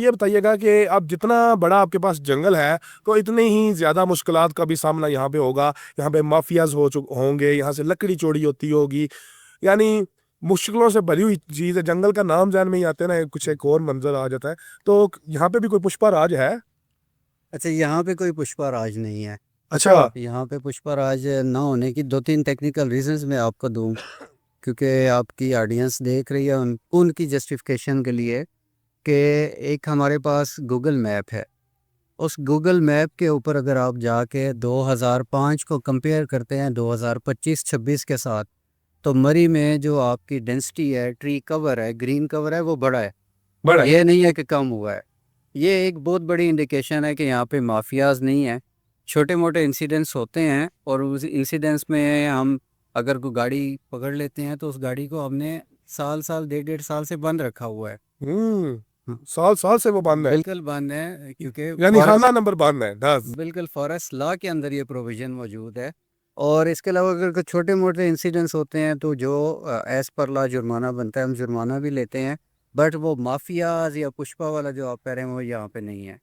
ये बताइएगा कि अब जितना बड़ा आपके पास जंगल है तो इतने ही ज्यादा मुश्किलात का भी सामना यहाँ पे होगा। यहाँ पे माफियाज होंगे, यहाँ से लकड़ी चोरी होती होगी, यानी मुश्किलों से भरी हुई चीज है। जंगल का नाम जान में ही आते हैं ना, कुछ एक और मंजर आ जाता है। तो यहाँ पे भी कोई पुष्पा राज है? अच्छा, यहाँ पे कोई पुष्पा राज नहीं है। अच्छा। यहाँ पे पुष्पा राज ना होने की दो तीन टेक्निकल रीजंस मैं आपको दूं, क्योंकि आपकी ऑडियंस देख रही है उनकी जस्टिफिकेशन के लिए कि एक हमारे पास गूगल मैप है। उस गूगल मैप के ऊपर अगर आप जाके 2005 को कंपेयर करते हैं 2025-26 के साथ, तो मरी में जो आपकी डेंसिटी है, ट्री कवर है, ग्रीन कवर है, वो बड़ा है। बड़ा है। ये नहीं है कि कम हुआ है। ये एक बहुत बड़ी इंडिकेशन है कि यहाँ पे माफियाज नहीं है। छोटे मोटे इंसिडेंट्स होते हैं और उस इंसिडेंट्स में हम अगर कोई गाड़ी पकड़ लेते हैं तो उस गाड़ी को हमने साल साल 1.5 साल से बंद रखा हुआ है। हाँ, साल साल से वो बंद है? बिल्कुल बंद है, क्योंकि यानी खाना फॉरेस्ट, नंबर बंद है 10? बिल्कुल फॉरेस्ट लॉ के अंदर ये प्रोविजन मौजूद है। और इसके अलावा अगर कोई छोटे मोटे इंसिडेंट्स होते हैं तो जो एज पर लॉ जुर्माना बनता है, हम जुर्माना भी लेते हैं। बट वो माफियाज या पुष्पा वाला जो आप कह रहे हैं वो यहाँ पे नहीं है।